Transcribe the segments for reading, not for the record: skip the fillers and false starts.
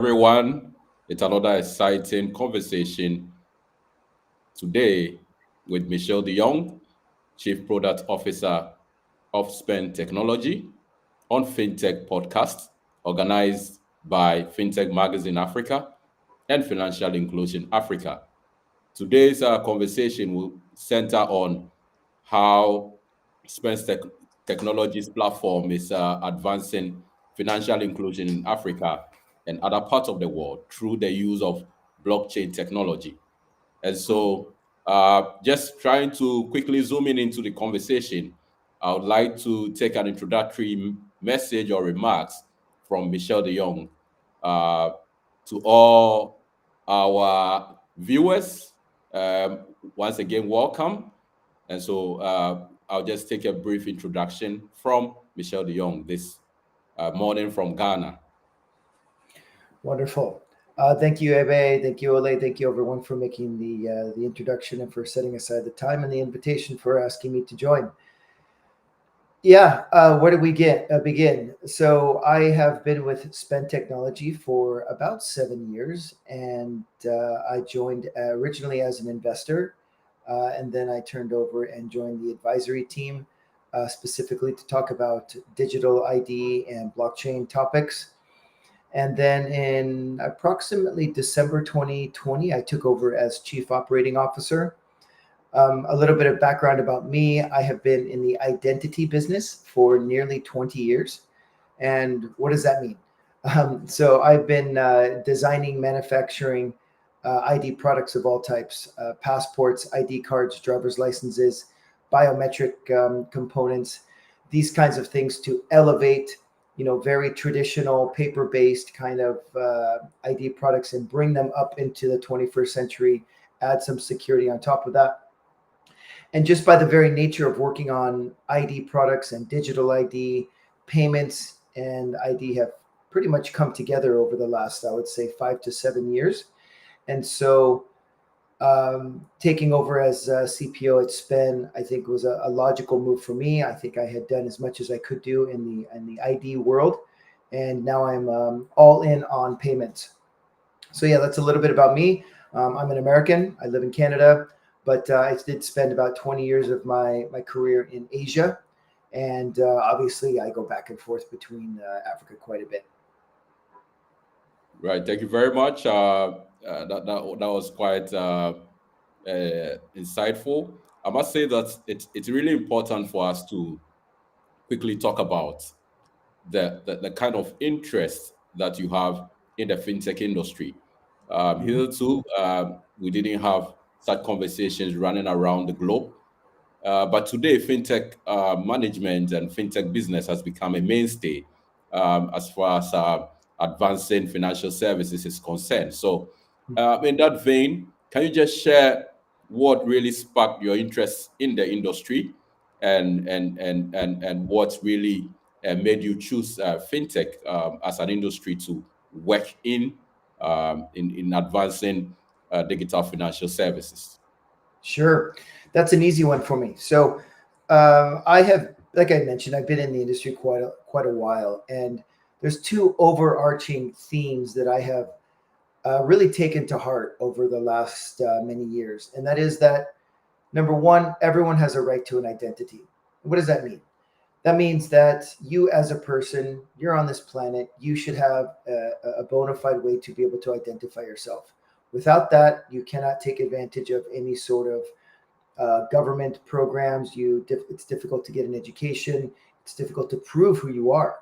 Everyone. It's another exciting conversation today with Michelle De Jong, Chief Product Officer of Spend Technology on Fintech podcast, organized by Fintech Magazine Africa and Financial Inclusion Africa. Today's conversation will center on how Spence Technologies platform is advancing financial inclusion in Africa and other parts of the world through the use of blockchain technology. And so, just trying to quickly zoom in into the conversation, I would like to take an introductory message or remarks from Michelle De Jong uh, to all our viewers. Once again, welcome. And so, I'll just take a brief introduction from Michelle De Jong this morning from Ghana. Wonderful. Thank you, Ebe. Thank you, Ole. Thank you, everyone, for making the introduction and for setting aside the time and the invitation for asking me to join. Yeah, where do we get begin? So I have been with Spend Technology for about 7 years, and I joined originally as an investor, and then I turned over and joined the advisory team, specifically to talk about digital ID and blockchain topics. And then in approximately December 2020, I took over as Chief Operating Officer. A little bit of background about me: I have been in the identity business for nearly 20 years. And what does that mean? So I've been designing, manufacturing ID products of all types: passports, ID cards, driver's licenses, biometric components, these kinds of things to elevate, very traditional paper-based kind of ID products and bring them up into the 21st century, add some security on top of that. And just by the very nature of working on ID products and digital ID, payments and ID have pretty much come together over the last, I would say, 5 to 7 years. And so taking over as CPO at Spen, I think was a logical move for me. I think I had done as much as I could do in the ID world, and now I'm all in on payments. So yeah, that's a little bit about me. I'm an American. I live in Canada, but I did spend about 20 years of my career in Asia, and obviously I go back and forth between Africa quite a bit. Right. Thank you very much. That was quite insightful. I must say that it's really important for us to quickly talk about the kind of interest that you have in the fintech industry. Mhm. Hitherto, we didn't have such conversations running around the globe. But today, fintech management and fintech business has become a mainstay as far as advancing financial services is concerned. So, in that vein, can you just share what really sparked your interest in the industry, and what really made you choose fintech as an industry to work in advancing digital financial services? Sure, that's an easy one for me. So I have, like I mentioned, I've been in the industry quite a while, and there's two overarching themes that I have really taken to heart over the last many years, and that is that number one, everyone has a right to an identity. What does that mean? That means that you, as a person, you're on this planet, you should have a bona fide way to be able to identify yourself. Without that, you cannot take advantage of any sort of government programs. It's difficult to get an education. It's difficult to prove who you are.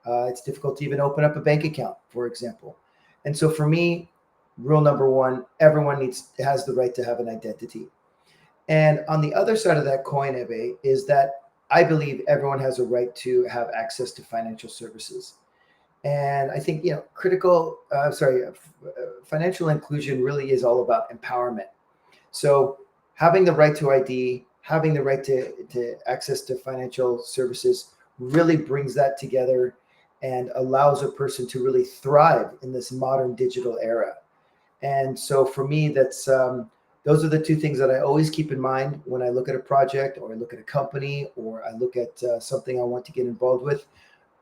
It's difficult to even open up a bank account, for example. And so, for me, rule number one: everyone has the right to have an identity. And on the other side of that coin, Ebe, is that I believe everyone has a right to have access to financial services. And I think, financial inclusion really is all about empowerment. So having the right to ID, having the right to access to financial services really brings that together and allows a person to really thrive in this modern digital era. And so for me, those are the two things that I always keep in mind when I look at a project or I look at a company or I look at something I want to get involved with.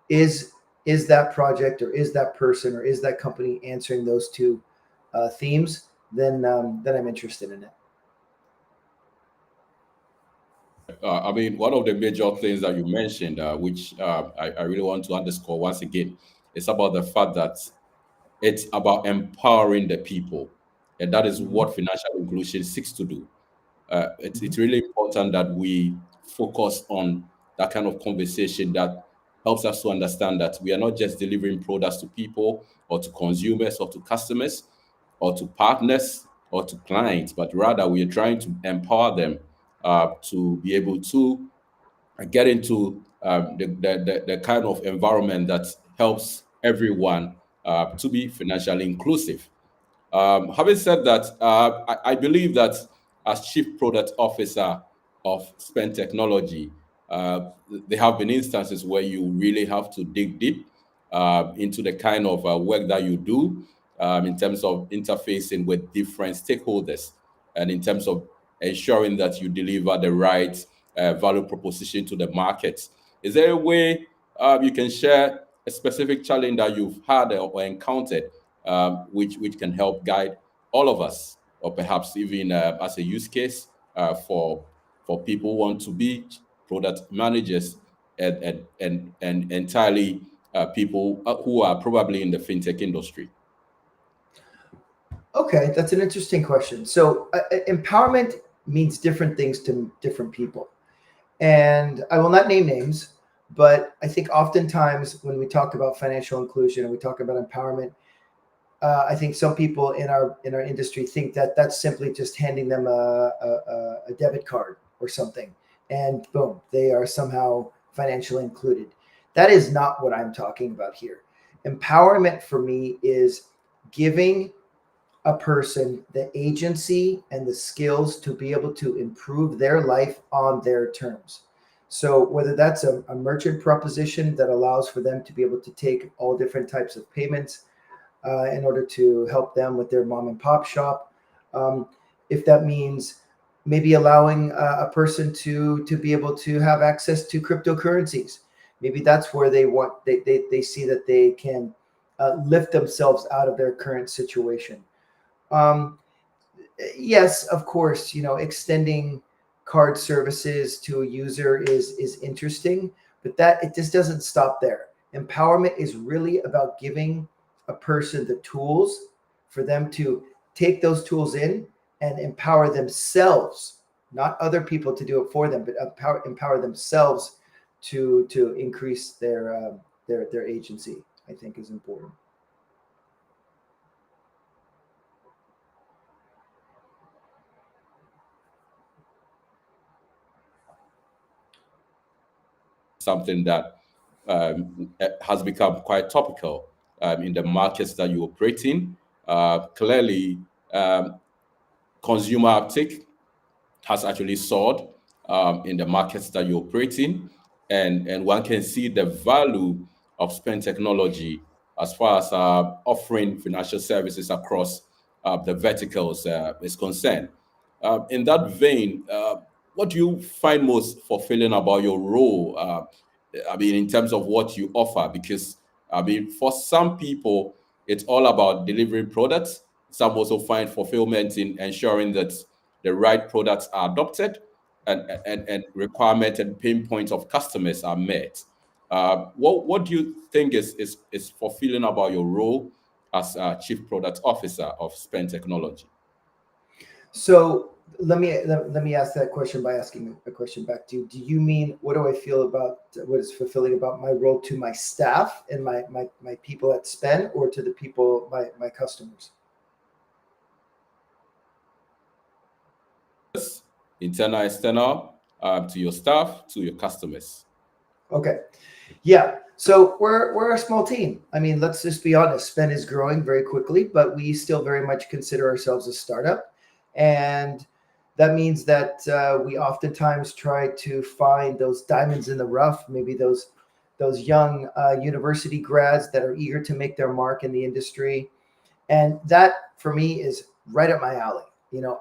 Is is that project or is that person or is that company answering those two themes, then I'm interested in it. I mean, one of the major things that you mentioned, which I really want to underscore once again, is about the fact that it's about empowering the people. And that is Mhm. what financial inclusion seeks to do. It's Mhm. really important that we focus on that kind of conversation that helps us to understand that we are not just delivering products to people or to consumers or to customers or to partners or to clients, but rather we are trying to empower them to be able to get into the kind of environment that helps everyone to be financially inclusive. Having said that, I believe that as Chief Product Officer of Spend Technology, there have been instances where you really have to dig deep into the kind of work that you do in terms of interfacing with different stakeholders and in terms of ensuring that you deliver the right value proposition to the market. Is there a way you can share a specific challenge that you've had or encountered which can help guide all of us, or perhaps even as a use case for people who want to be product managers and entirely people who are probably in the fintech industry? Okay, that's an interesting question. So, empowerment means different things to different people. And I will not name names, but I think oftentimes when we talk about financial inclusion and we talk about empowerment, I think some people in our industry think that that's simply just handing them a debit card or something, and boom, they are somehow financially included. That is not what I'm talking about here. Empowerment for me is giving a person the agency and the skills to be able to improve their life on their terms. So whether that's a merchant proposition that allows for them to be able to take all different types of payments in order to help them with their mom and pop shop. Um, if that means maybe allowing a person to be able to have access to cryptocurrencies, maybe that's where they see that they can lift themselves out of their current situation. Um, yes, of course, extending card services to a user is interesting, but that it just doesn't stop there. Empowerment is really about giving a person the tools for them to take those tools in and empower themselves, not other people to do it for them, but empower themselves to increase their agency. I think is important. Something that has become quite topical in the markets that you operate in. Clearly, um, consumer uptake has actually soared in the markets that you operate in, and one can see the value of spend technology as far as offering financial services across the verticals is concerned. In that vein, what do you find most fulfilling about your role? I mean, in terms of what you offer, because I mean, for some people, it's all about delivering products. Some also find fulfillment in ensuring that the right products are adopted and requirement and pain points of customers are met. What do you think is fulfilling about your role as Chief Product Officer of Spend Technology? So let me ask that question by asking a question back to you. Do you mean what do I feel about what is fulfilling about my role to my staff and my people at Spend, or to the people my customers? Internal, external, to your staff, to your customers. Okay. Yeah. So we're a small team. I mean, let's just be honest. Spend is growing very quickly, but we still very much consider ourselves a startup, and that means that we oftentimes try to find those diamonds in the rough. Maybe those young university grads that are eager to make their mark in the industry, and that for me is right up my alley.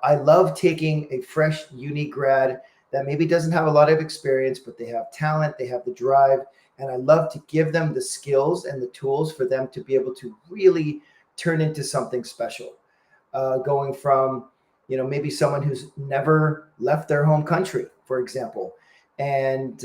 I love taking a fresh uni grad that maybe doesn't have a lot of experience, but they have talent, they have the drive, And I love to give them the skills and the tools for them to be able to really turn into something special. Going from, maybe someone who's never left their home country, for example, and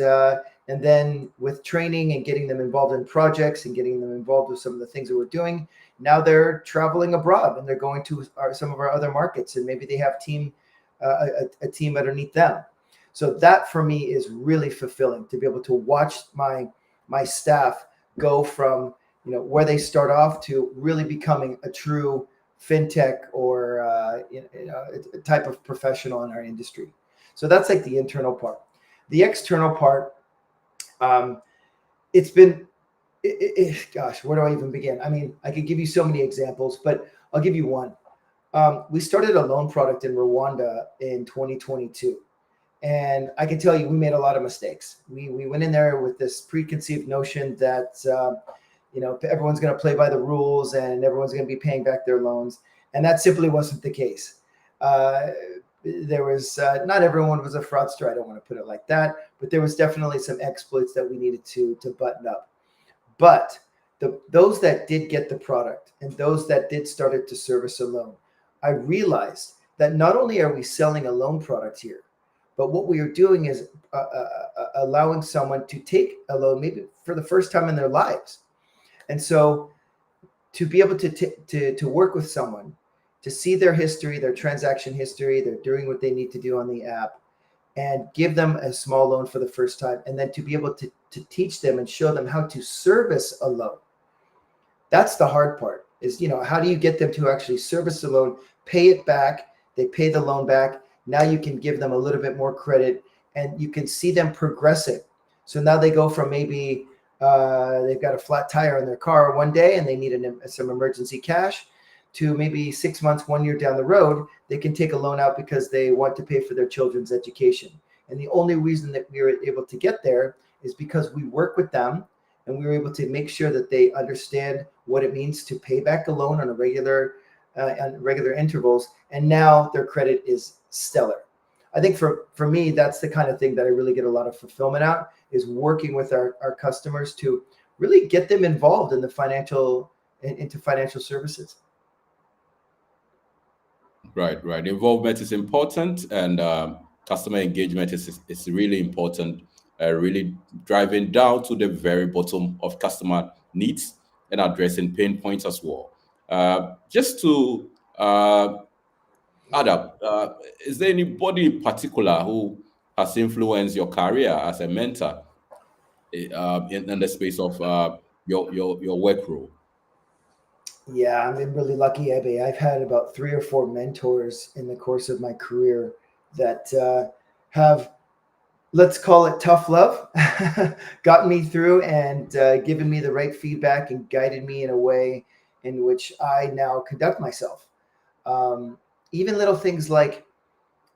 and then with training and getting them involved in projects and getting them involved with some of the things that we're doing, now they're traveling abroad and they're going to some of our other markets, and maybe they have a team underneath them. So that for me is really fulfilling, to be able to watch my staff go from, where they start off to really becoming a true fintech or a type of professional in our industry. So that's like the internal part. The external part, um, it's been gosh, where do I even begin? I mean, I could give you so many examples, but I'll give you one. We started a loan product in Rwanda in 2022. And I can tell you, we made a lot of mistakes. We went in there with this preconceived notion that everyone's going to play by the rules and everyone's going to be paying back their loans, and that simply wasn't the case. Uh, there was not everyone was a fraudster. I don't want to put it like that, but there was definitely some exploits that we needed to button up. But those that did get the product and those that did started to service a loan, I realized that not only are we selling a loan product here, but what we are doing is allowing someone to take a loan maybe for the first time in their lives. And so to be able to work with someone, to see their history, their transaction history, they're doing what they need to do on the app, and give them a small loan for the first time, and then to be able to teach them and show them how to service a loan. That's the hard part, is, how do you get them to actually service the loan, pay it back, they pay the loan back. Now you can give them a little bit more credit and you can see them progressing. So now they go from maybe they've got a flat tire on their car one day and they need some emergency cash, to maybe 6 months, 1 year down the road, they can take a loan out because they want to pay for their children's education. And the only reason that we were able to get there is because we work with them and we were able to make sure that they understand what it means to pay back a loan on regular intervals. And now their credit is stellar. I think for me, that's the kind of thing that I really get a lot of fulfillment out, is working with our customers to really get them involved in into financial services. Right, right. Involvement is important, and customer engagement is really important. Really driving down to the very bottom of customer needs and addressing pain points as well. Just to add up, is there anybody in particular who has influenced your career as a mentor in the space of your work role? Yeah, I'm really lucky, Abby. I've had about 3 or 4 mentors in the course of my career that have, let's call it tough love, gotten me through and given me the right feedback and guided me in a way in which I now conduct myself. Um, Even little things like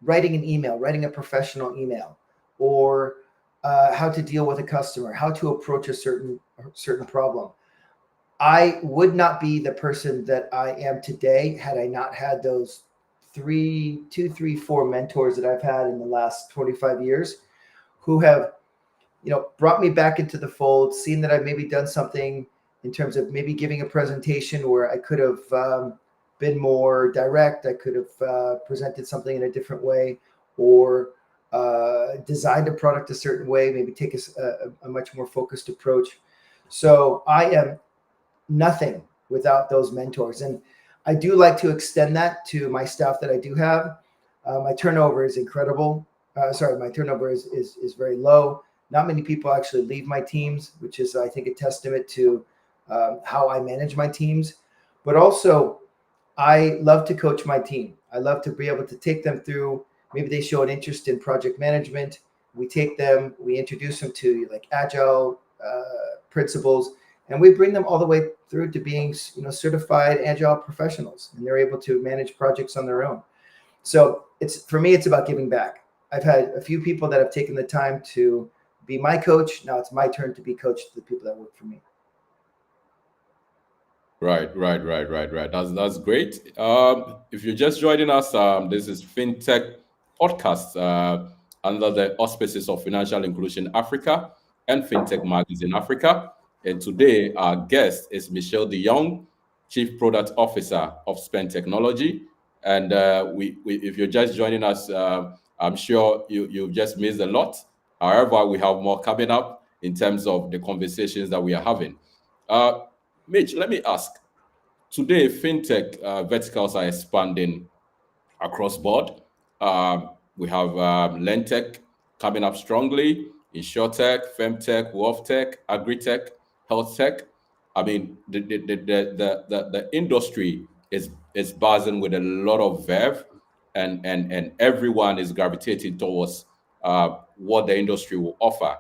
writing an email, writing a professional email, or how to deal with a customer, how to approach a certain problem. I would not be the person that I am today had I not had those 4 mentors that I've had in the last 25 years, who have, brought me back into the fold, seen that I've maybe done something in terms of maybe giving a presentation where I could have been more direct. I could have presented something in a different way, or designed a product a certain way, maybe take a much more focused approach. So I am nothing without those mentors. And I do like to extend that to my staff that I do have. My turnover is incredible. My turnover is very low. Not many people actually leave my teams, which is, I think, a testament to how I manage my teams. But also, I love to coach my team. I love to be able to take them through. Maybe they show an interest in project management. We introduce them to like agile principles, and we bring them all the way through to being, certified agile professionals, and they're able to manage projects on their own. So for me, it's about giving back. I've had a few people that have taken the time to be my coach. Now it's my turn to be coach to the people that work for me. Right, right, right, right, right. That's great. If you're just joining us, this is FinTech podcast under the auspices of Financial Inclusion Africa. and Fintech Magazine Africa. And today, our guest is Michelle De Jong, Chief Product Officer of Spend Technology. And if you're just joining us, I'm sure you've just missed a lot. However, we have more coming up in terms of the conversations that we are having. Uh, Mitch, let me ask. Today, fintech verticals are expanding across board. We have Lentech coming up strongly, InsurTech, FemTech, WealthTech, AgriTech, HealthTech. I mean, the industry is buzzing with a lot of verve, and everyone is gravitating towards what the industry will offer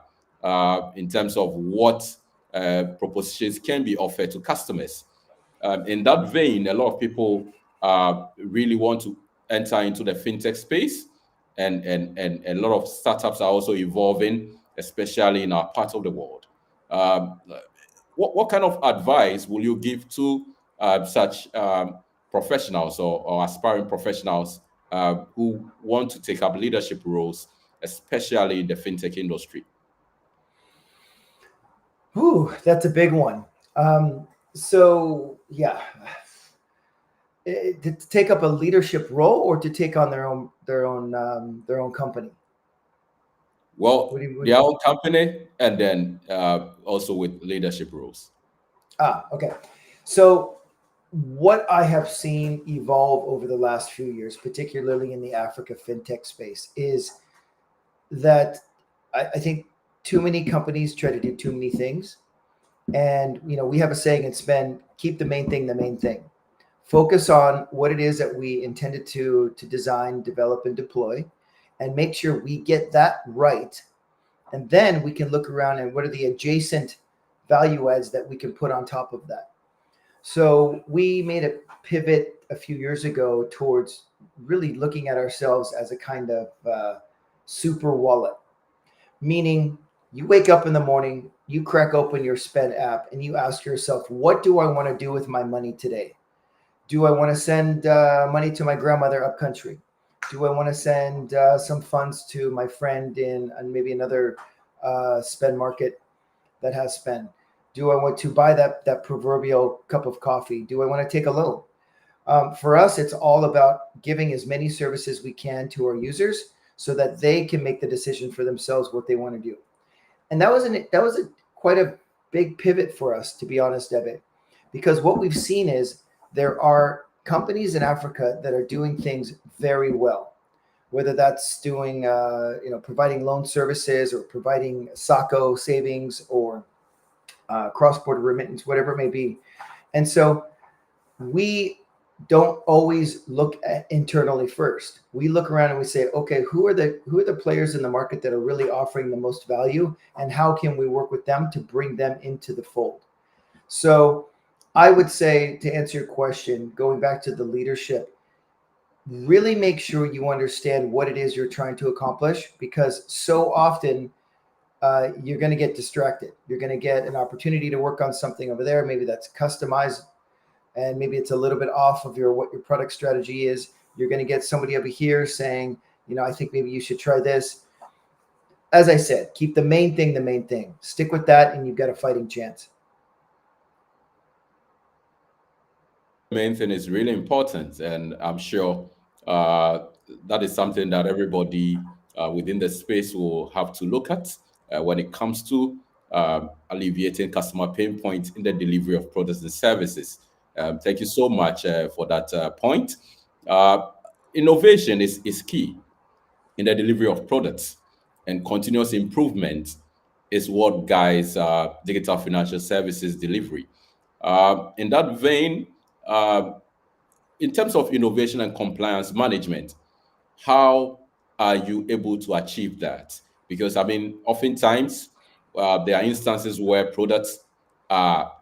in terms of what propositions can be offered to customers. In that vein, a lot of people really want to enter into the fintech space, and a lot of startups are also evolving, especially in our part of the world. Um, what kind of advice will you give to such professionals or aspiring professionals who want to take up leadership roles, especially in the fintech industry? Whew, that's a big one. So yeah, to take up a leadership role or to take on their own company. Well, What do their you? own company, and then also with leadership roles. Okay. So what I have seen evolve over the last few years, particularly in the Africa fintech space, is that I think too many companies try to do too many things. And we have a saying in Spend: keep the main thing the main thing. Focus on what it is that we intended to design, develop, and deploy, and make sure we get that right. And then we can look around and what are the adjacent value adds that we can put on top of that. So we made a pivot a few years ago towards really looking at ourselves as a kind of super wallet, meaning you wake up in the morning, you crack open your Spend app, and you ask yourself, what do I want to do with my money today? Do I want to send money to my grandmother up country? Do I want to send some funds to my friend in maybe another Spend market that has Spend? Do I want to buy that proverbial cup of coffee? Do I want to take a loan? For us, it's all about giving as many services we can to our users so that they can make the decision for themselves what they want to do. And that was a quite a big pivot for us, to be honest, David, because what we've seen is there are companies in Africa that are doing things very well, whether that's doing providing loan services or providing SACO savings or cross-border remittance, whatever it may be. And so we don't always look at internally first. We look around and we say, okay, who are the players in the market that are really offering the most value, and how can we work with them to bring them into the fold? So I would say, to answer your question, going back to the leadership, really make sure you understand what it is you're trying to accomplish, because so often you're going to get distracted. You're going to get an opportunity to work on something over there. Maybe that's customized, and maybe it's a little bit off of what your product strategy is. You're going to get somebody over here saying, I think maybe you should try this. As I said, keep the main thing the main thing. Stick with that, and you've got a fighting chance. Main thing is really important, and I'm sure uh, that is something that everybody within the space will have to look at when it comes to alleviating customer pain points in the delivery of products and services. Thank you so much for that point. Uh, Innovation is key in the delivery of products, and continuous improvement is what guides digital financial services delivery. In that vein, uh, in terms of innovation and compliance management, how are you able to achieve that? Because I mean, oftentimes there are instances where products are,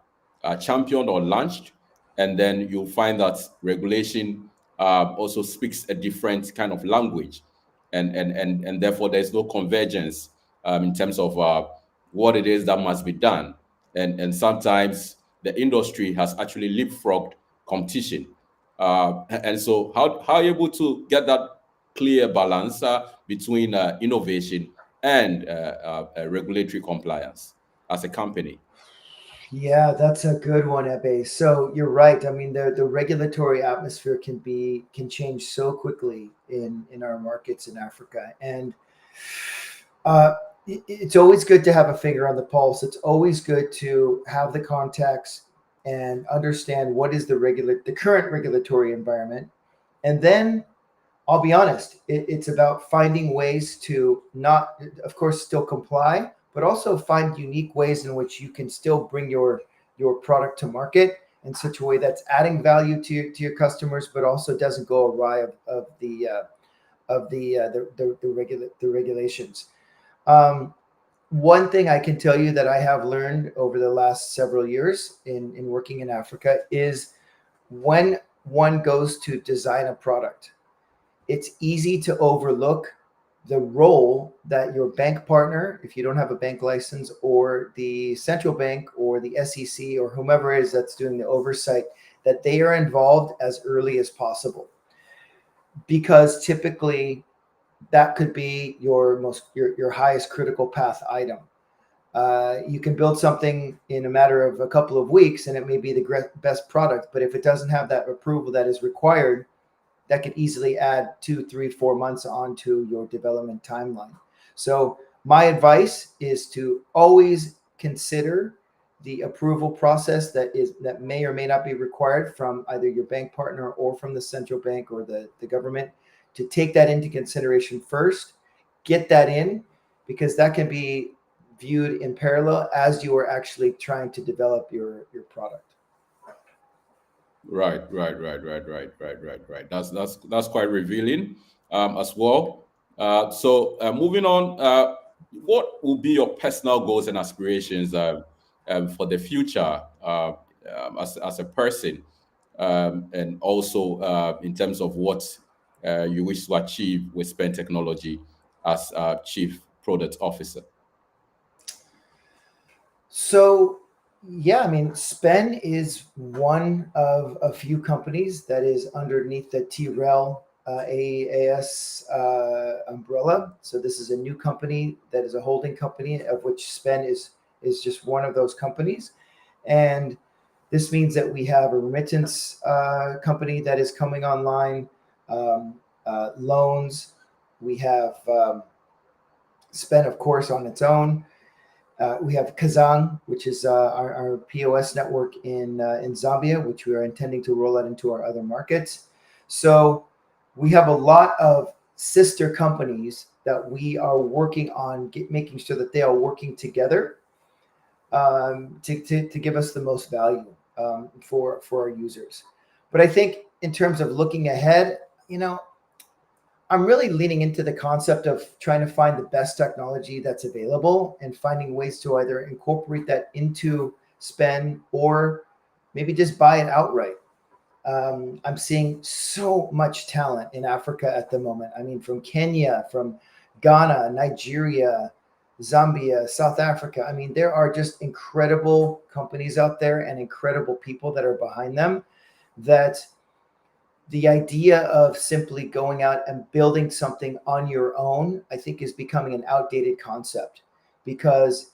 are championed or launched, and then you'll find that regulation also speaks a different kind of language, and therefore there's no convergence in terms of what it is that must be done, and sometimes the industry has actually leapfrogged competition, and so how are you able to get that clear balance between innovation and regulatory compliance as a company. Yeah, that's a good one, Ebe. So you're right. I mean, the regulatory atmosphere can change so quickly in our markets in Africa, and uh, it's always good to have a finger on the pulse. It's always good to have the contacts and understand what is the current regulatory environment, and then I'll be honest, it's about finding ways to not, of course, still comply, but also find unique ways in which you can still bring your product to market in such a way that's adding value to your customers, but also doesn't go awry of the regulations. Um, One thing I can tell you that I have learned over the last several years in working in Africa is when one goes to design a product, it's easy to overlook the role that your bank partner, if you don't have a bank license, or the central bank or the SEC or whomever it is that's doing the oversight, that they are involved as early as possible. Because typically that could be your highest critical path item. You can build something in a matter of a couple of weeks and it may be the best product, but if it doesn't have that approval that is required, that could easily add 2, 3, 4 months onto your development timeline. So my advice is to always consider the approval process that may or may not be required from either your bank partner or from the central bank or the government, to take that into consideration first, get that in, because that can be viewed in parallel as you are actually trying to develop your product. Right, right, right, right, right, right, right, right. That's quite revealing as well. Moving on, what will be your personal goals and aspirations for the future as a person, and also in terms of what you wish to achieve with Spend Technology as Chief Product Officer? So, yeah, I mean, Spen is one of a few companies that is underneath the TREL AAS umbrella. So this is a new company that is a holding company of which Spen is just one of those companies, and this means that we have a remittance company that is coming online, um, loans. We have Spen, of course, on its own. We have Kazan, which is our POS network in Zambia, which we are intending to roll out into our other markets. So we have a lot of sister companies that we are working on making sure that they are working together to give us the most value for our users. But I think in terms of looking ahead, you know, I'm really leaning into the concept of trying to find the best technology that's available and finding ways to either incorporate that into spend or maybe just buy it outright. I'm seeing so much talent in Africa at the moment. I mean, from Kenya, from Ghana, Nigeria, Zambia, South Africa. I mean, there are just incredible companies out there and incredible people that are behind them, that the idea of simply going out and building something on your own, I think, is becoming an outdated concept, because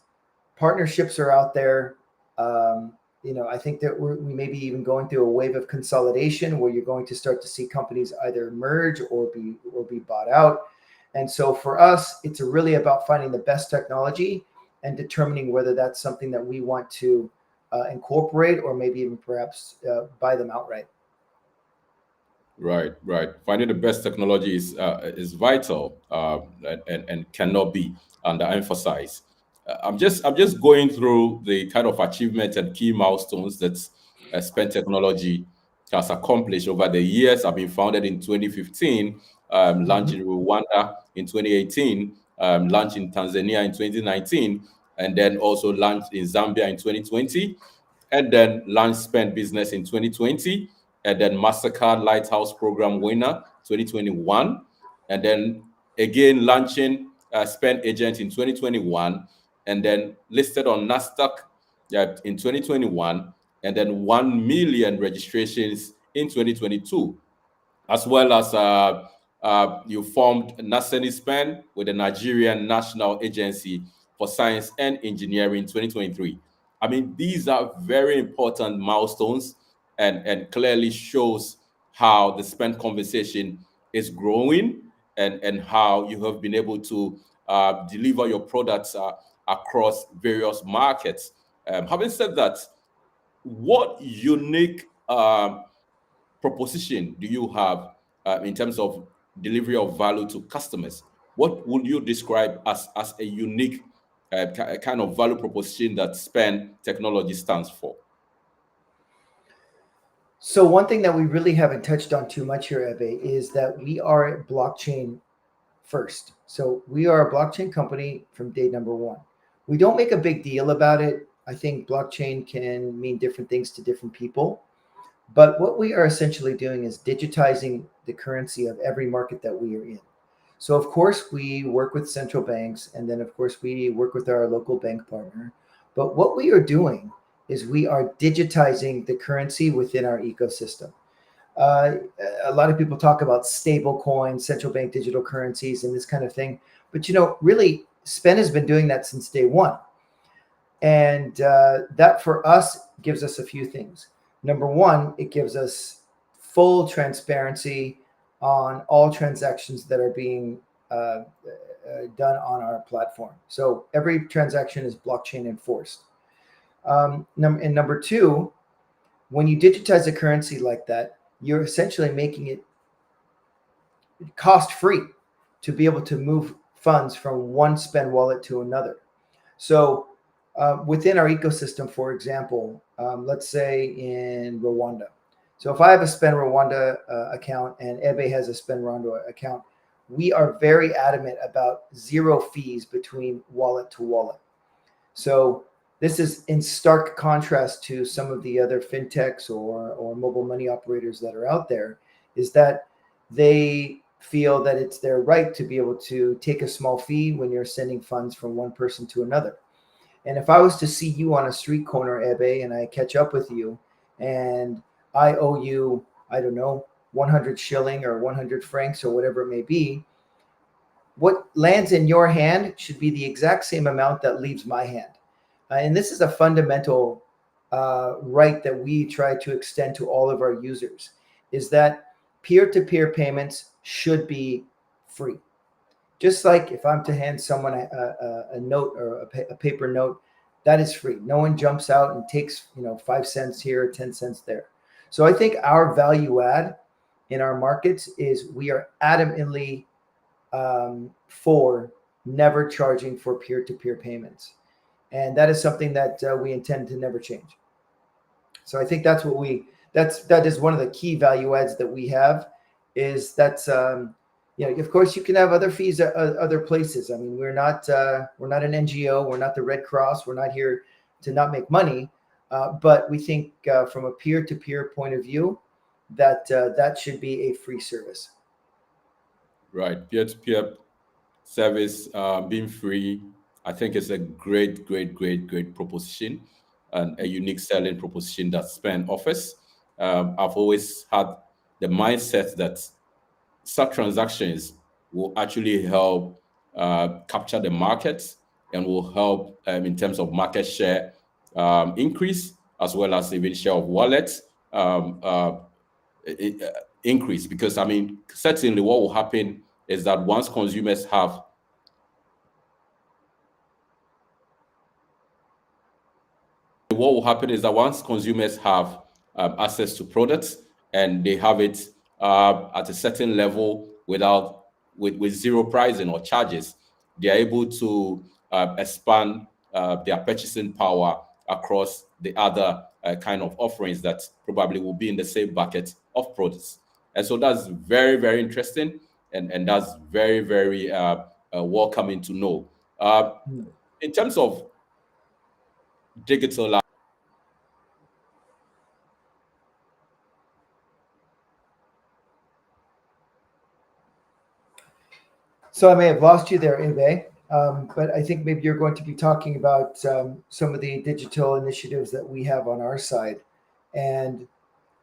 partnerships are out there. I think that we may be even going through a wave of consolidation where you're going to start to see companies either merge or be bought out. And so for us, it's really about finding the best technology and determining whether that's something that we want to incorporate or maybe even perhaps buy them outright. Right, right. Finding the best technology is vital, and cannot be underemphasized. I'm just going through the kind of achievements and key milestones that Spend Technology has accomplished over the years. I've been founded in 2015, launched Mhm. in Rwanda in 2018, launched in Tanzania in 2019, and then also launched in Zambia in 2020, and then launched Spend Business in 2020, and then Mastercard Lighthouse Program winner 2021, and then again launching Spend Agent in 2021, and then listed on Nasdaq in 2021, and then 1 million registrations in 2022, as well as You formed Naseni Span with the Nigerian National Agency for Science and Engineering 2023. I mean, these are very important milestones and clearly shows how the SPEN conversation is growing and how you have been able to deliver your products across various markets. Having said that, what unique proposition do you have in terms of delivery of value to customers? What would you describe as a unique kind of value proposition that Spend Technology stands for? So one thing that we really haven't touched on too much here, Ebe, is that we are blockchain first. So we are a blockchain company from day number one. We don't make a big deal about it. I think blockchain can mean different things to different people. But what we are essentially doing is digitizing the currency of every market that we are in. So, of course, we work with central banks, and then, of course, we work with our local bank partner. But what we are doing is we are digitizing the currency within our ecosystem. Uh, a lot of people talk about stable coins, central bank digital currencies, and this kind of thing. But really, Spen has been doing that since day one, and that for us gives us a few things. Number one, it gives us full transparency on all transactions that are being done on our platform. So every transaction is blockchain enforced. And number two, when you digitize a currency like that, you're essentially making it cost free to be able to move funds from one spend wallet to another. So within our ecosystem, for example, let's say in Rwanda. So if I have a Spend Rwanda account and Ebe has a Spend Rwanda account, we are very adamant about zero fees between wallet to wallet. So this is in stark contrast to some of the other fintechs or mobile money operators that are out there, is that they feel that it's their right to be able to take a small fee when you're sending funds from one person to another. And if I was to see you on a street corner, Ebe, and I catch up with you and I owe you, I don't know, 100 shilling or 100 francs or whatever it may be, what lands in your hand should be the exact same amount that leaves my hand. And this is a fundamental right that we try to extend to all of our users, is that peer-to-peer payments should be free. Just like if I'm to hand someone a note or a paper note, that is free. No one jumps out and takes 5 cents here or 10 cents there. So I think our value add in our markets is we are adamantly for never charging for peer-to-peer payments, and that is something that we intend to never change. So I think that is one of the key value adds that we have. Is that's of course you can have other fees at other places. I mean, we're not an NGO, we're not the Red Cross, we're not here to not make money, but we think from a peer-to-peer point of view that that should be a free service. Right, peer-to-peer service being free, I think it's a great, great, great, great proposition and a unique selling proposition that Spend offers. I've always had the mindset that such transactions will actually help capture the market and will help in terms of market share increase as well as even share of wallets um, uh, increase. Because I mean, certainly what will happen is that once consumers have what will happen is that once consumers have access to products and they have it at a certain level with zero pricing or charges, they are able to expand their purchasing power across the other kind of offerings that probably will be in the same bucket of products. And so that's very, very interesting, and that's very, very welcoming to know. Hmm. In terms of digital. So I may have lost you there, Ebe, but I think maybe you're going to be talking about some of the digital initiatives that we have on our side. And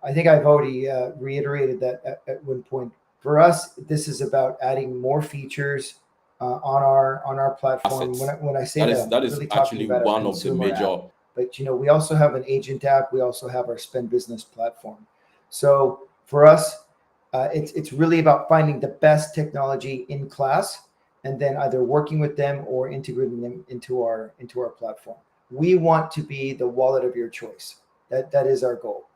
I think I've already reiterated that at one point. For us, this is about adding more features on our platform. When Assets. when I say That that, is I'm that is really talking actually about our one of the consumer app. major. But we also have an agent app. We also have our spend business platform. So for us, it's really about finding the best technology in class, and then either working with them or integrating them into our platform. We want to be the wallet of your choice. That is our goal.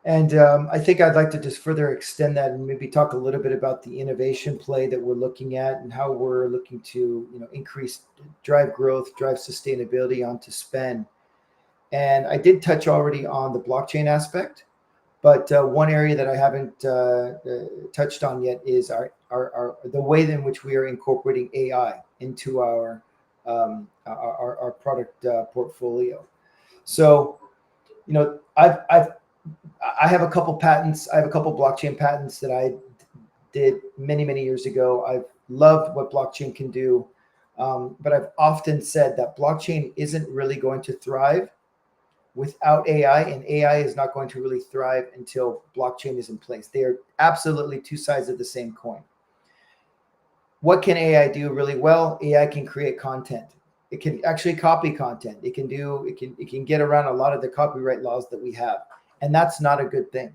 And I think I'd like to just further extend that and maybe talk a little bit about the innovation play that we're looking at and how we're looking to increase, drive growth, drive sustainability onto spend. And I did touch already on the blockchain aspect, but one area that I haven't touched on yet is our the way in which we are incorporating AI into our product portfolio. So I have a couple patents. I have a couple blockchain patents that I did many, many years ago. I've loved what blockchain can do. But I've often said that blockchain isn't really going to thrive without AI, and AI is not going to really thrive until blockchain is in place. They are absolutely two sides of the same coin. What can AI do really well? AI can create content. It can actually copy content. It can get around a lot of the copyright laws that we have, and that's not a good thing.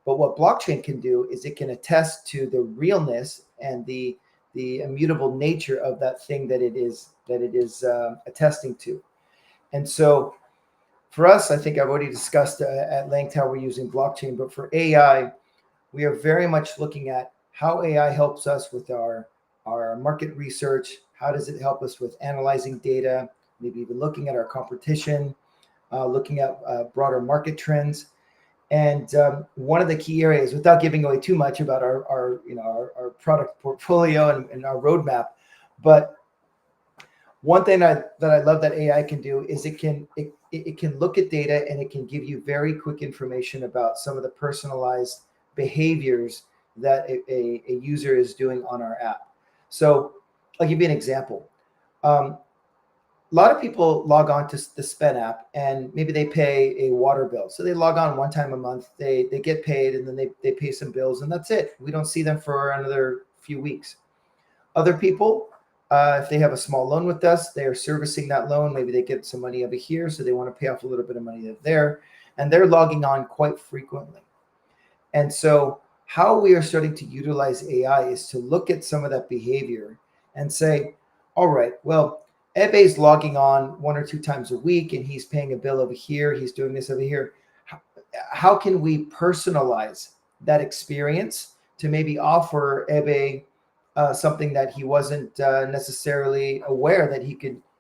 But what blockchain can do is it can attest to the realness and the immutable nature of that thing that it is attesting to. And so for us, I think I've already discussed at length how we're using blockchain. But for AI, we are very much looking at how AI helps us with our market research. How does it help us with analyzing data, maybe even looking at our competition, looking at broader market trends. And one of the key areas, without giving away too much about our product portfolio and our roadmap, but one thing that I love that AI can do is it can look at data and it can give you very quick information about some of the personalized behaviors that a user is doing on our app. So I'll give you an example. A lot of people log on to the Spend app and maybe they pay a water bill. So they log on one time a month, they get paid, and then they pay some bills, and that's it. We don't see them for another few weeks. Other people, if they have a small loan with us, they are servicing that loan. Maybe they get some money over here, so they want to pay off a little bit of money there, and they're logging on quite frequently. And so, how we are starting to utilize AI is to look at some of that behavior and say, all right, well, Ebe's logging on one or two times a week and he's paying a bill over here, he's doing this over here. How can we personalize that experience to maybe offer Ebe something that he wasn't necessarily aware that he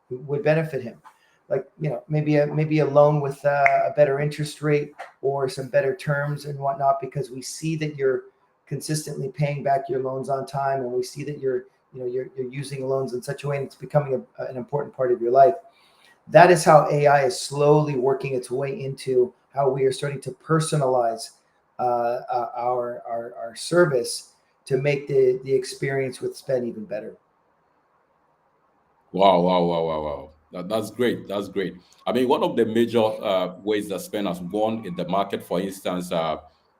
would benefit him? Like, maybe a loan with a better interest rate or some better terms and whatnot, because we see that you're consistently paying back your loans on time, and we see that you're using loans in such a way and it's becoming an important part of your life. That is how AI is slowly working its way into how we are starting to personalize our service to make the experience with Spend even better. Wow, wow, wow, wow, wow. That's great. That's great. I mean, one of the major ways that Spain has won in the market, for instance,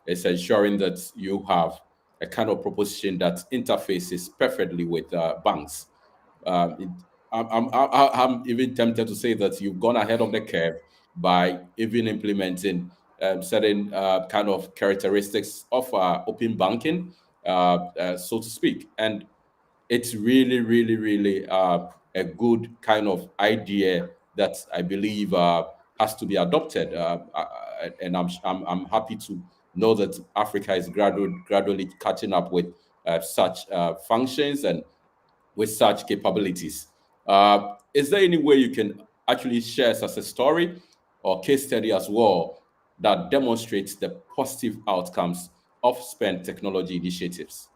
is ensuring that you have a kind of proposition that interfaces perfectly with banks. It, I'm even tempted to say that you've gone ahead of the curve by even implementing certain kind of characteristics of open banking, so to speak. And it's really, really, really a good kind of idea that I believe has to be adopted. And I'm happy to know that Africa is gradually catching up with such functions and with such capabilities. Is there any way you can actually share as a story or case study as well that demonstrates the positive outcomes of spend technology initiatives?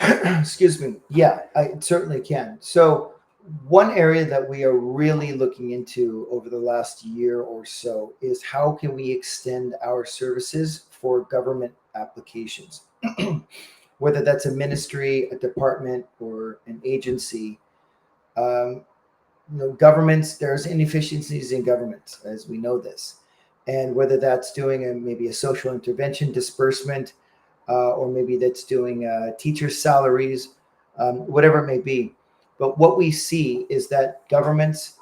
Excuse me. Yeah, I certainly can. So, one area that we are really looking into over the last year or so is how can we extend our services for government applications. whether that's a ministry, a department, or an agency. Um, Governments, there's inefficiencies in governments, as we know this, and whether that's doing maybe a social intervention disbursement, or maybe that's doing teacher salaries, whatever it may be. But what we see is that governments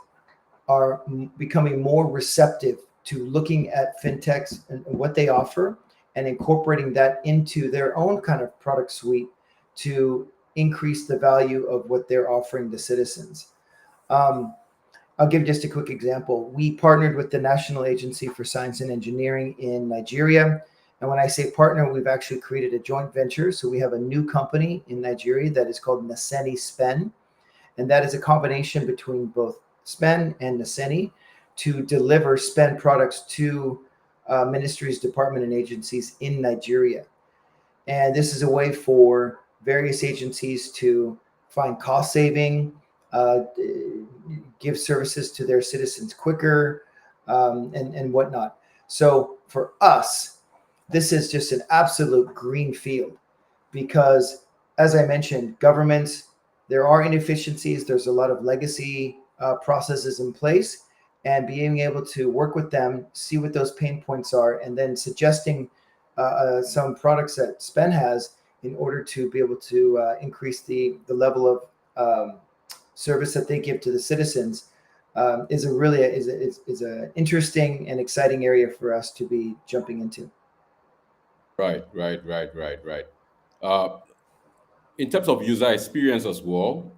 are becoming more receptive to looking at fintechs and what they offer and incorporating that into their own kind of product suite to increase the value of what they're offering the citizens. Um, I'll give just a quick example. We partnered with the National Agency for Science and Engineering in Nigeria. And when I say partner, we've actually created a joint venture. So we have a new company in Nigeria that is called Naseni Spen. And that is a combination between both Spen and Naseni to deliver Spen products to ministries, department, and agencies in Nigeria. And this is a way for various agencies to find cost saving, give services to their citizens quicker, and whatnot. So for us, this is just an absolute green field because, as I mentioned, governments, there are inefficiencies. There's a lot of legacy processes in place, and being able to work with them, see what those pain points are, and then suggesting some products that Spen has in order to be able to increase the level of service that they give to the citizens is a really is a interesting and exciting area for us to be jumping into. Right. Uh, in terms of user experience as well,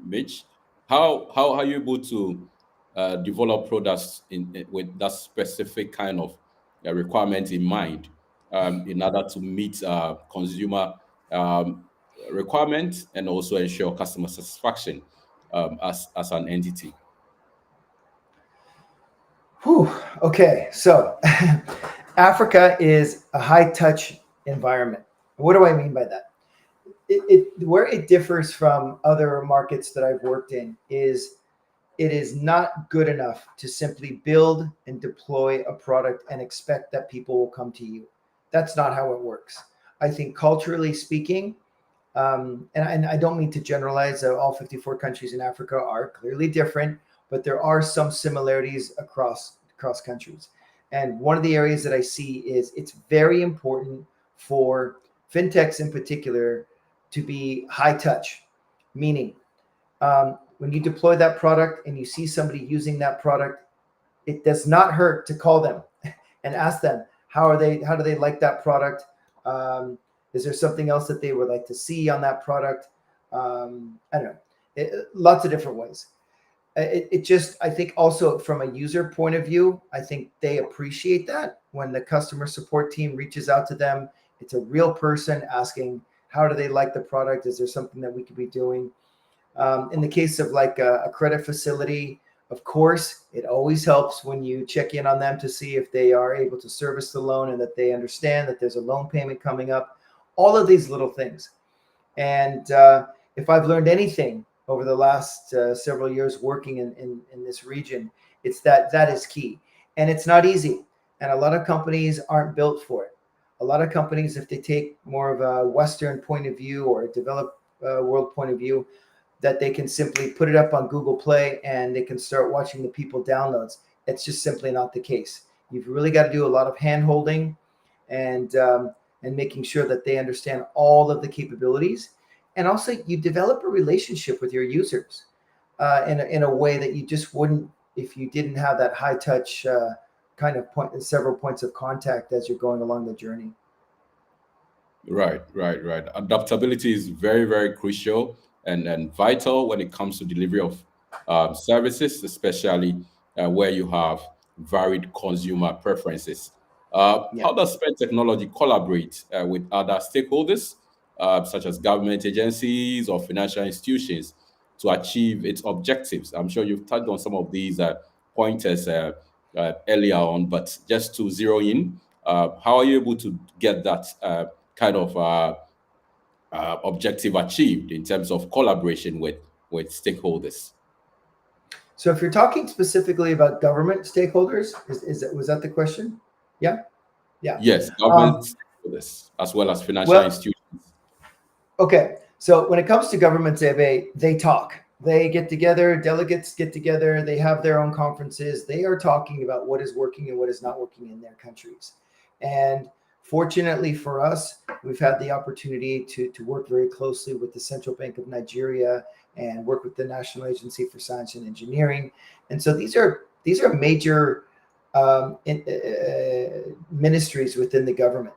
Mitch, how are you able to develop products with that specific kind of requirement in mind, in order to meet consumer um, requirements and also ensure customer satisfaction as an entity? Whew. Okay, so Africa is a high touch environment. What do I mean by that? Where it differs from other markets that I've worked in is it is not good enough to simply build and deploy a product and expect that people will come to you. That's not how it works. I think culturally speaking, and I don't mean to generalize, all 54 countries in Africa are clearly different, but there are some similarities across countries. And one of the areas that I see is it's very important for fintechs in particular to be high touch, meaning when you deploy that product and you see somebody using that product, it does not hurt to call them and ask them how do they like that product. Is there something else that they would like to see on that product? I don't know, lots of different ways. It just, I think also from a user point of view, I think they appreciate that when the customer support team reaches out to them. It's a real person asking how do they like the product, is there something that we could be doing. In the case of like a credit facility, of course, it always helps when you check in on them to see if they are able to service the loan and that they understand that there's a loan payment coming up. All of these little things. And if I've learned anything over the last several years working in this region, it's that that is key. And it's not easy. And a lot of companies aren't built for it. A lot of companies, if they take more of a Western point of view or a developed world point of view, that they can simply put it up on Google Play and they can start watching the people downloads. It's just simply not the case. You've really got to do a lot of hand holding and making sure that they understand all of the capabilities. And also, you develop a relationship with your users in a way that you just wouldn't if you didn't have that high touch kind of several points of contact as you're going along the journey. Right. Adaptability is very crucial and vital when it comes to delivery of services, especially where you have varied consumer preferences. Yeah. How does Spend Technology collaborate with other stakeholders, such as government agencies or financial institutions, to achieve its objectives? I'm sure you've touched on some of these pointers earlier on, but just to zero in, how are you able to get that kind of objective achieved in terms of collaboration with stakeholders? So if you're talking specifically about government stakeholders, was that the question? Yeah. Yeah. Yes, government Um, stakeholders as well as financial well, institutions. Okay, so when it comes to governments, they talk. They get together, delegates get together, they have their own conferences. They are talking about what is working and what is not working in their countries. And fortunately for us, we've had the opportunity to work very closely with the Central Bank of Nigeria and work with the National Agency for Science and Engineering. And so these are major ministries within the government.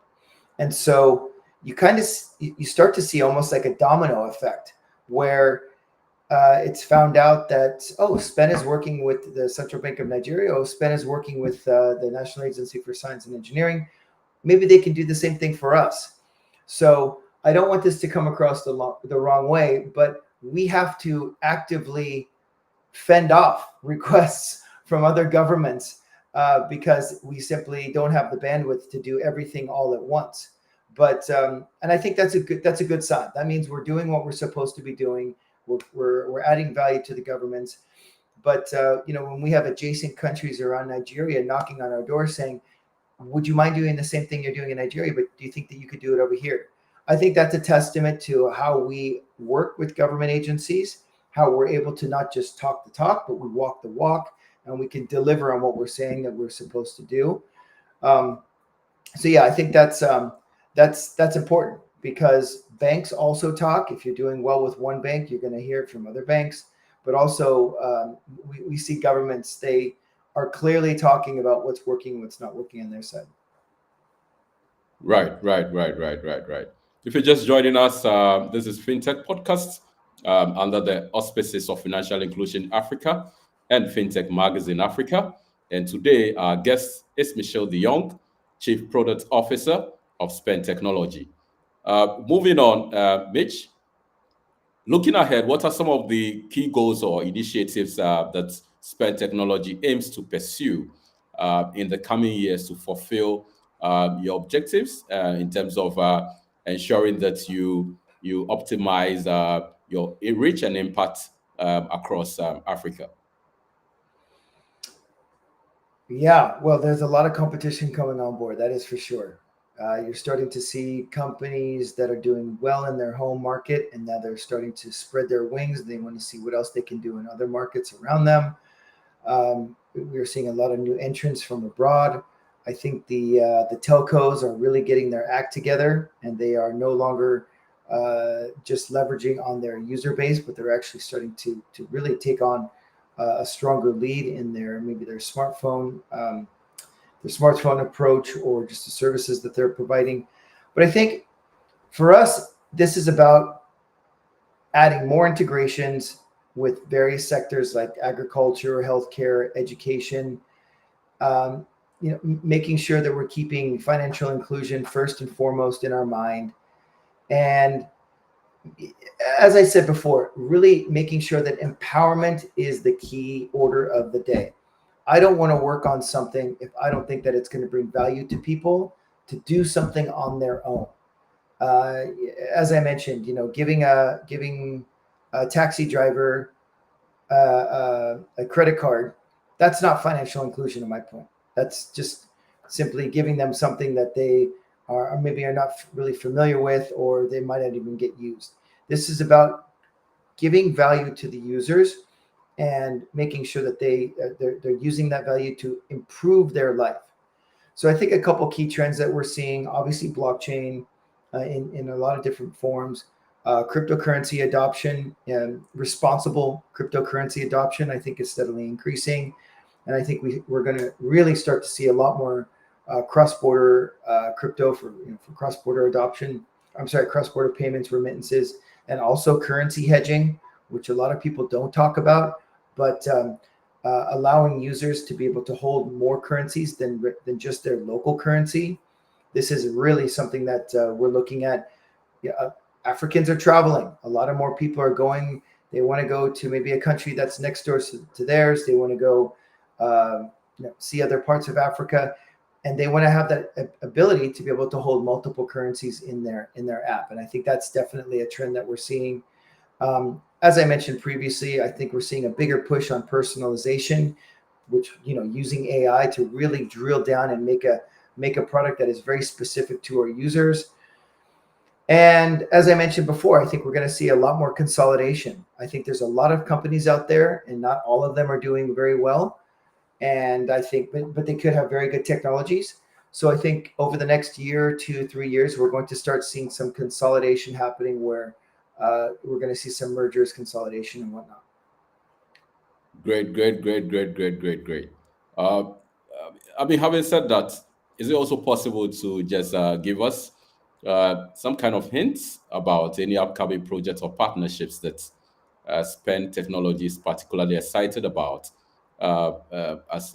And so you start to see almost like a domino effect where it's found out that, oh, SPEN is working with the Central Bank of Nigeria. Oh, SPEN is working with the National Agency for Science and Engineering. Maybe they can do the same thing for us. So I don't want this to come across the wrong way, but we have to actively fend off requests from other governments because we simply don't have the bandwidth to do everything all at once. But and I think that's a good sign. That means we're doing what we're supposed to be doing. We're adding value to the governments. But when we have adjacent countries around Nigeria knocking on our door saying, would you mind doing the same thing you're doing in Nigeria, but do you think that you could do it over here? I think that's a testament to how we work with government agencies, how we're able to not just talk the talk, but we walk the walk, and we can deliver on what we're saying that we're supposed to do. Um, so yeah, I think that's important because banks also talk. If you're doing well with one bank, you're going to hear it from other banks. But also, we see governments, they are clearly talking about what's working, what's not working on their side. Right, right, right, right, right, right. If you're just joining us, this is Fintech Podcast under the auspices of Financial Inclusion Africa and Fintech Magazine Africa. And today, our guest is Michelle De Jong, Chief Product Officer of Spend Technology. Moving on, Mitch, looking ahead, what are some of the key goals or initiatives that Spend Technology aims to pursue in the coming years to fulfill your objectives in terms of ensuring that you optimize your reach and impact across Africa? Yeah, well, there's a lot of competition coming on board. That is for sure. You're starting to see companies that are doing well in their home market, and now they're starting to spread their wings. They want to see what else they can do in other markets around them. We're seeing a lot of new entrants from abroad. I think the telcos are really getting their act together, and they are no longer just leveraging on their user base, but they're actually starting to really take on a stronger lead in maybe their smartphone approach or just the services that they're providing. But I think for us, this is about adding more integrations with various sectors like agriculture, healthcare, education. Um, Making sure that we're keeping financial inclusion first and foremost in our mind, and as I said before, really making sure that empowerment is the key order of the day. I don't want to work on something if I don't think that it's going to bring value to people to do something on their own. Uh, as I mentioned, giving a taxi driver a credit card, that's not financial inclusion in my point. That's just simply giving them something that they are maybe are not really familiar with, or they might not even get used. This is about giving value to the users and making sure that they're using that value to improve their life. So I think a couple key trends that we're seeing, obviously blockchain in a lot of different forms, cryptocurrency adoption, and responsible cryptocurrency adoption, I think is steadily increasing. And I think we're going to really start to see a lot more cross-border crypto for cross-border adoption. I'm sorry, cross-border payments, remittances, and also currency hedging, which a lot of people don't talk about, but allowing users to be able to hold more currencies than just their local currency. This is really something that we're looking at. Yeah, Africans are traveling. A lot of more people are going. They want to go to maybe a country that's next door to theirs. They want to go see other parts of Africa, and they want to have that ability to be able to hold multiple currencies in their app. And I think that's definitely a trend that we're seeing. As I mentioned previously, I think we're seeing a bigger push on personalization, which using AI to really drill down and make a product that is very specific to our users. And as I mentioned before, I think we're going to see a lot more consolidation. I think there's a lot of companies out there, and not all of them are doing very well. And I think, but they could have very good technologies. So I think over the next year, 2, 3 years, we're going to start seeing some consolidation happening where we're going to see some mergers, consolidation, and whatnot. Great, great, great, great, great, great, great. Uh, I mean, having said that, is it also possible to just give us some kind of hints about any upcoming projects or partnerships that Spend Technology is particularly excited about as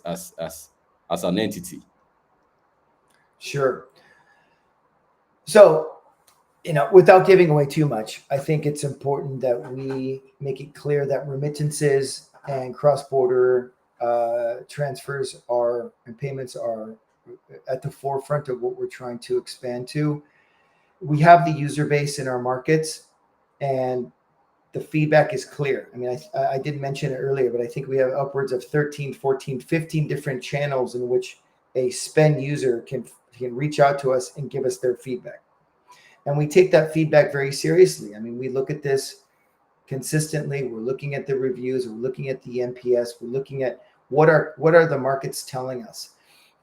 an entity? Sure. So, without giving away too much, I think it's important that we make it clear that remittances and cross-border transfers are and payments are at the forefront of what we're trying to expand to. We have the user base in our markets, and the feedback is clear. I mean, I didn't mention it earlier, but I think we have upwards of 13, 14, 15 different channels in which a spend user can reach out to us and give us their feedback. And we take that feedback very seriously. I mean, we look at this consistently. We're looking at the reviews. We're looking at the NPS. We're looking at what are the markets telling us,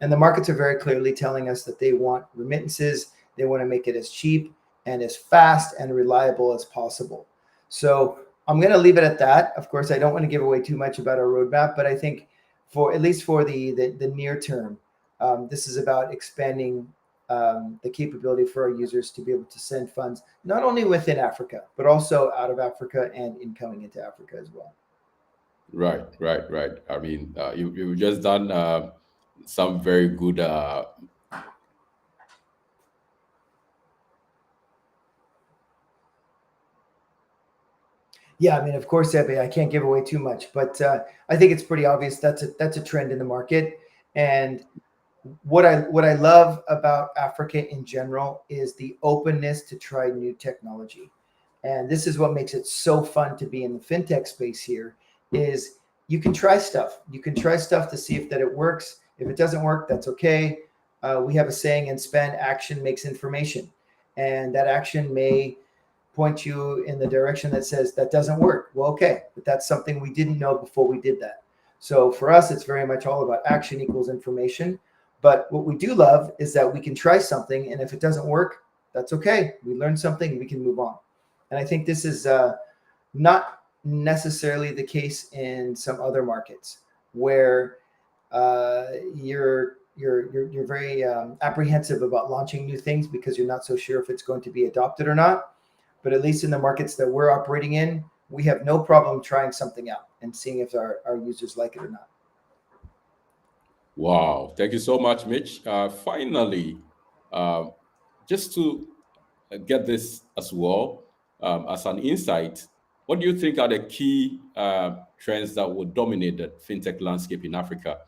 and the markets are very clearly telling us that they want remittances. They want to make it as cheap and as fast and reliable as possible. So I'm going to leave it at that. Of course, I don't want to give away too much about our roadmap, but I think for at least for the near term, this is about expanding the capability for our users to be able to send funds not only within Africa, but also out of Africa and incoming into Africa as well. Right, right, right. I mean, you've just done some very good. Yeah, I mean, of course, Ebe, I can't give away too much, but I think it's pretty obvious that's a trend in the market. And what I love about Africa in general is the openness to try new technology. And this is what makes it so fun to be in the fintech space here is you can try stuff. You can try stuff to see if that it works. If it doesn't work, that's okay. We have a saying in Spend, action makes information. And that action may point you in the direction that says that doesn't work. Well, okay, but that's something we didn't know before we did that. So for us, it's very much all about action equals information. But what we do love is that we can try something, and if it doesn't work, that's okay. We learned something, we can move on. And I think this is not necessarily the case in some other markets where you're very apprehensive about launching new things because you're not so sure if it's going to be adopted or not. But at least in the markets that we're operating in, we have no problem trying something out and seeing if our users like it or not. Wow, thank you so much, Mitch. Finally, uh, just to get this as well as an insight, what do you think are the key trends that will dominate the fintech landscape in Africa?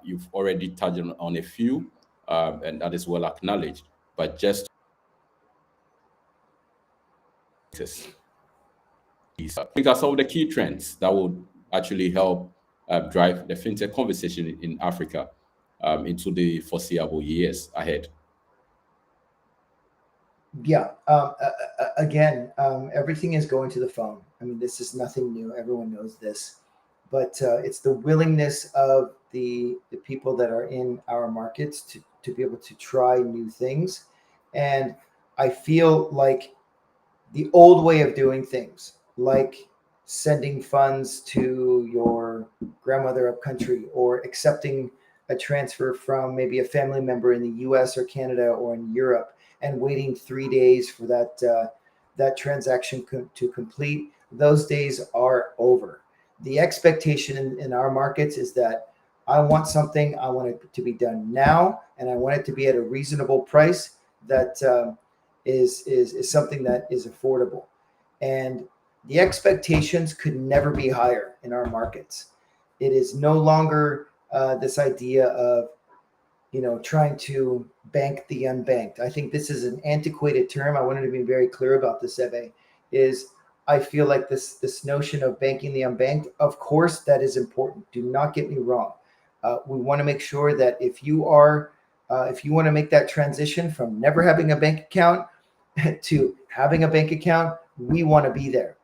You've already touched on a few, and that is well acknowledged. But just I think are some of the key trends that would actually help drive the fintech conversation in Africa into the foreseeable years ahead. Yeah. Again, everything is going to the phone. I mean, this is nothing new. Everyone knows this, but it's the willingness of the people that are in our markets to be able to try new things, and I feel like the old way of doing things, like sending funds to your grandmother up country or accepting a transfer from maybe a family member in the US or Canada or in Europe and waiting 3 days for that transaction to complete, those days are over. The expectation in our markets is that I want something, I want it to be done now, and I want it to be at a reasonable price that is something that is affordable. And the expectations could never be higher in our markets. It is no longer this idea of trying to bank the unbanked. I think this is an antiquated term. I wanted to be very clear about this, Ebe, is I feel like this notion of banking the unbanked, of course, that is important. Do not get me wrong. We want to make sure that if you want to make that transition from never having a bank account to having a bank account, we want to be there.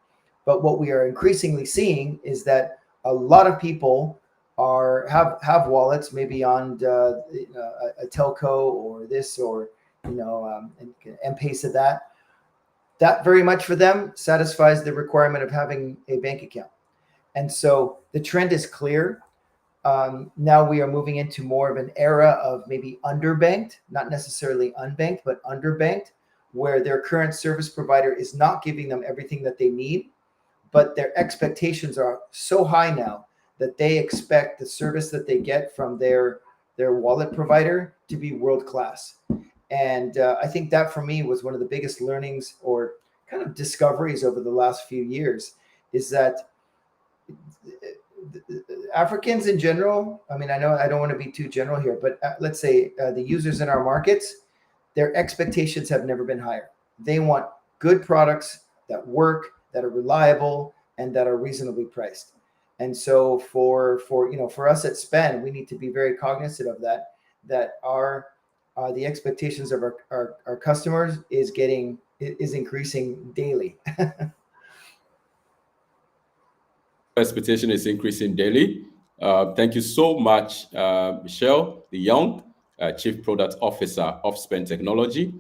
But what we are increasingly seeing is that a lot of people have wallets, maybe on a telco or this, or M-Pesa. That very much for them satisfies the requirement of having a bank account. And so the trend is clear. Now we are moving into more of an era of maybe underbanked, not necessarily unbanked, but underbanked, where their current service provider is not giving them everything that they need, but their expectations are so high now that they expect the service that they get from their wallet provider to be world class. And I think that for me was one of the biggest learnings or kind of discoveries over the last few years, is that Africans in general, I mean, I know I don't want to be too general here, but let's say the users in our markets, their expectations have never been higher. They want good products that work, that are reliable, and that are reasonably priced. And so for us at Spend, we need to be very cognizant of that our the expectations of our customers is increasing daily. Expectation is increasing daily. Thank you so much, Michelle De Young, Chief Product Officer of Spend Technology.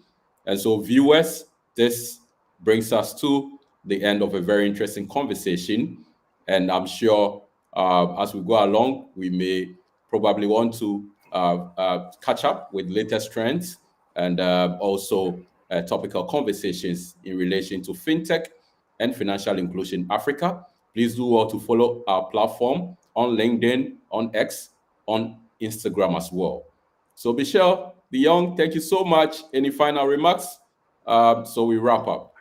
And so, viewers, this brings us to the end of a very interesting conversation. And I'm sure as we go along, we may probably want to catch up with latest trends and also topical conversations in relation to fintech and financial inclusion Africa. Please do well to follow our platform on LinkedIn, on X, on Instagram as well. So, Michelle De Young, thank you so much. Any final remarks? So we wrap up.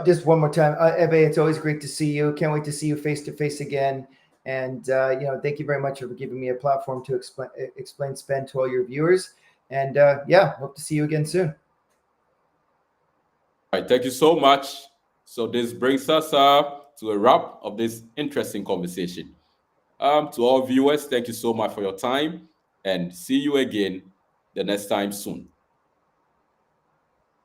Just one more time, Ebe, it's always great to see you. Can't wait to see you face to face again. And thank you very much for giving me a platform to explain Spend to all your viewers. And hope to see you again soon. All right, thank you so much. So this brings us to a wrap of this interesting conversation. To all viewers, thank you so much for your time, and see you again the next time soon.